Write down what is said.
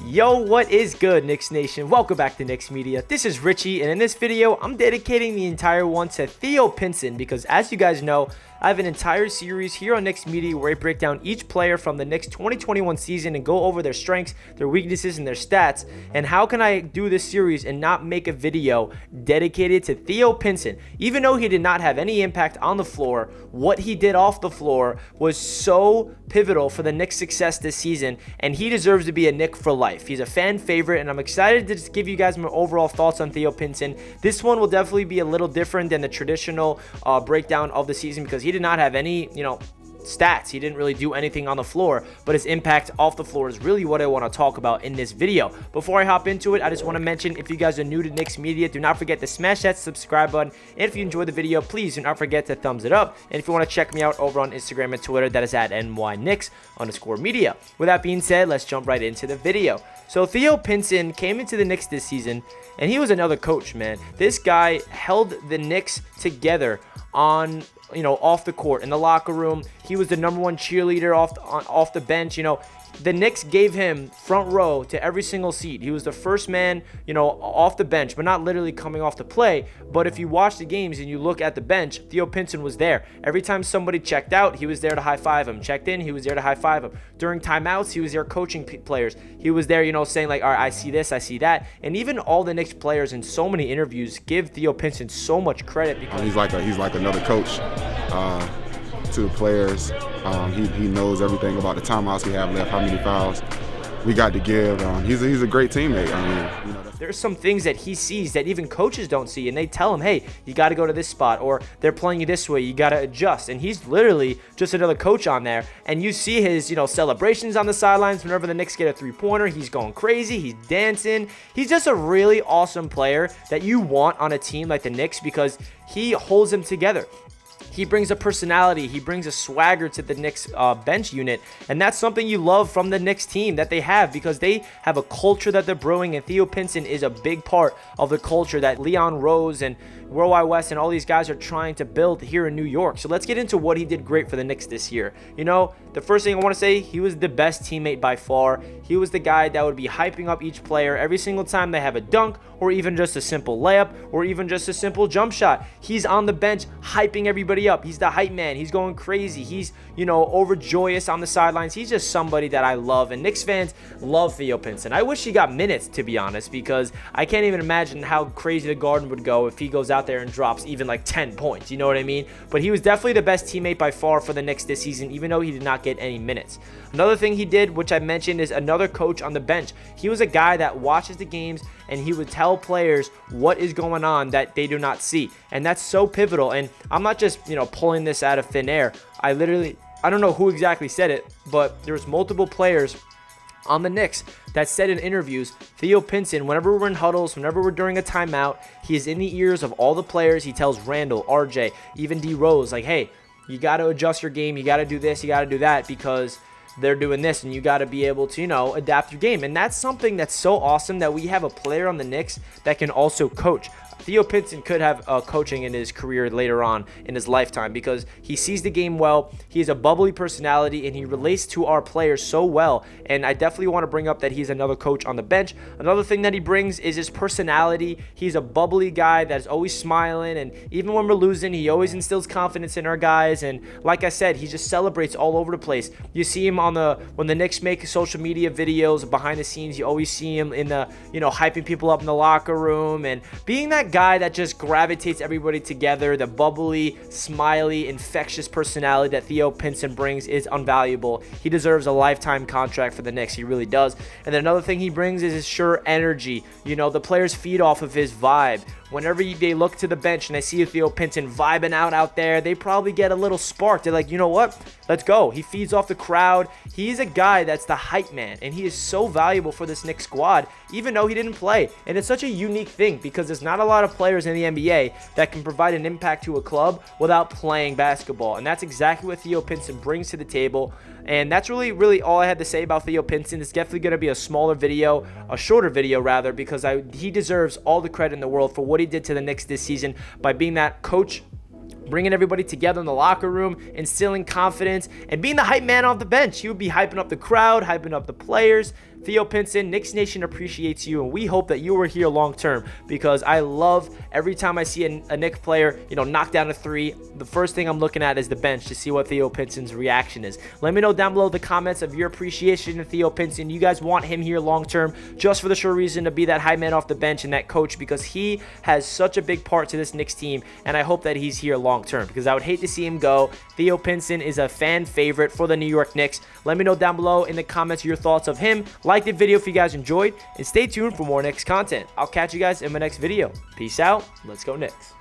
Yo, what is good, Knicks Nation? Welcome back to Knicks Media. This is Richie, and in this video, I'm dedicating the entire one to Theo Pinson because, as you guys know, I have an entire series here on Knicks Media where I break down each player from the Knicks 2021 season and go over their strengths, their weaknesses, and their stats. And how can I do this series and not make a video dedicated to Theo Pinson? Even though he did not have any impact on the floor, what he did off the floor was so pivotal for the Knicks' success this season, and he deserves to be a Knick for life. He's a fan favorite, and I'm excited to just give you guys my overall thoughts on Theo Pinson. This one will definitely be a little different than the traditional breakdown of the season because he did not have any, stats. He didn't really do anything on the floor, but his impact off the floor is really what I want to talk about in this video. Before I hop into it, I just want to mention, if you guys are new to Knicks Media, do not forget to smash that subscribe button. And if you enjoyed the video, please do not forget to thumbs it up. And if you want to check me out over on Instagram and Twitter, that is at NYKnicks_media. With that being said, let's jump right into the video. So Theo Pinson came into the Knicks this season, and he was another coach, man. This guy held the Knicks together on off the court, in the locker room. He was the number one cheerleader off the bench. The Knicks gave him front row to every single seat. He was the first man, off the bench, but not literally coming off to play. But if you watch the games and you look at the bench, Theo Pinson was there. Every time somebody checked out, he was there to high-five him. Checked in, he was there to high-five him. During timeouts, he was there coaching players. He was there, saying like, all right, I see this, I see that. And even all the Knicks players in so many interviews give Theo Pinson so much credit because he's like another coach to the players. He knows everything about the timeouts we have left, how many fouls we got to give. He's a great teammate. There's some things that he sees that even coaches don't see, and they tell him, hey, you got to go to this spot, or they're playing you this way, you got to adjust. And he's literally just another coach on there. And you see his, celebrations on the sidelines whenever the Knicks get a three-pointer. He's going crazy. He's dancing. He's just a really awesome player that you want on a team like the Knicks because he holds them together. He brings a personality. He brings a swagger to the Knicks bench unit. And that's something you love from the Knicks team that they have because they have a culture that they're brewing. And Theo Pinson is a big part of the culture that Leon Rose and Worldwide West and all these guys are trying to build here in New York. So let's get into what he did great for the Knicks this year. The first thing I want to say, he was the best teammate by far. He was the guy that would be hyping up each player every single time they have a dunk or even just a simple layup or even just a simple jump shot. He's on the bench hyping everybody up. He's the hype man. He's going crazy. He's, overjoyous on the sidelines. He's just somebody that I love, and Knicks fans love Theo Pinson. I wish he got minutes, to be honest, because I can't even imagine how crazy the Garden would go if he goes out there and drops even like 10 points. You know what I mean? But he was definitely the best teammate by far for the Knicks this season, even though he did not get any minutes. Another thing he did, which I mentioned, is another coach on the bench. He was a guy that watches the games and he would tell players what is going on that they do not see. And that's so pivotal. And I'm not just, pulling this out of thin air. I don't know who exactly said it, but there's multiple players on the Knicks that said in interviews, Theo Pinson, whenever we're in huddles, whenever we're during a timeout, he is in the ears of all the players. He tells Randall, RJ, even D Rose, like, hey, you got to adjust your game. You got to do this. You got to do that because they're doing this, and you got to be able to, adapt your game. And that's something that's so awesome that we have a player on the Knicks that can also coach. Theo Pinson could have coaching in his career later on in his lifetime because he sees the game well. He has a bubbly personality, and he relates to our players so well. And I definitely want to bring up that he's another coach on the bench. Another thing that he brings is his personality. He's a bubbly guy that's always smiling, and even when we're losing, he always instills confidence in our guys. And like I said, he just celebrates all over the place. You see him when the Knicks make social media videos behind the scenes. You always see him in the hyping people up in the locker room and being that guy that just gravitates everybody together. The bubbly, smiley, infectious personality that Theo Pinson brings is invaluable. He deserves a lifetime contract for the Knicks. He really does. And then another thing he brings is his sure energy. The players feed off of his vibe. Whenever they look to the bench and they see Theo Pinson vibing out there, they probably get a little spark. They're like, you know what? Let's go. He feeds off the crowd. He's a guy that's the hype man, and he is so valuable for this Knicks squad, even though he didn't play. And it's such a unique thing because there's not a lot of players in the NBA that can provide an impact to a club without playing basketball. And that's exactly what Theo Pinson brings to the table. And that's really all I had to say about Theo Pinson. It's definitely going to be a shorter video rather, because he deserves all the credit in the world for what he did to the Knicks this season by being that coach bringing everybody together in the locker room, instilling confidence, and being the hype man off the bench. He would be hyping up the crowd, hyping up the players. Theo Pinson, Knicks Nation appreciates you, and we hope that you are here long term, because I love every time I see a Knicks player, knock down a three, the first thing I'm looking at is the bench to see what Theo Pinson's reaction is. Let me know down below the comments of your appreciation of Theo Pinson. You guys want him here long term, just for the sure reason to be that high man off the bench and that coach, because he has such a big part to this Knicks team, and I hope that he's here long term, because I would hate to see him go. Theo Pinson is a fan favorite for the New York Knicks. Let me know down below in the comments your thoughts of him. Like the video if you guys enjoyed, and stay tuned for more Knicks content. I'll catch you guys in my next video. Peace out. Let's go Knicks.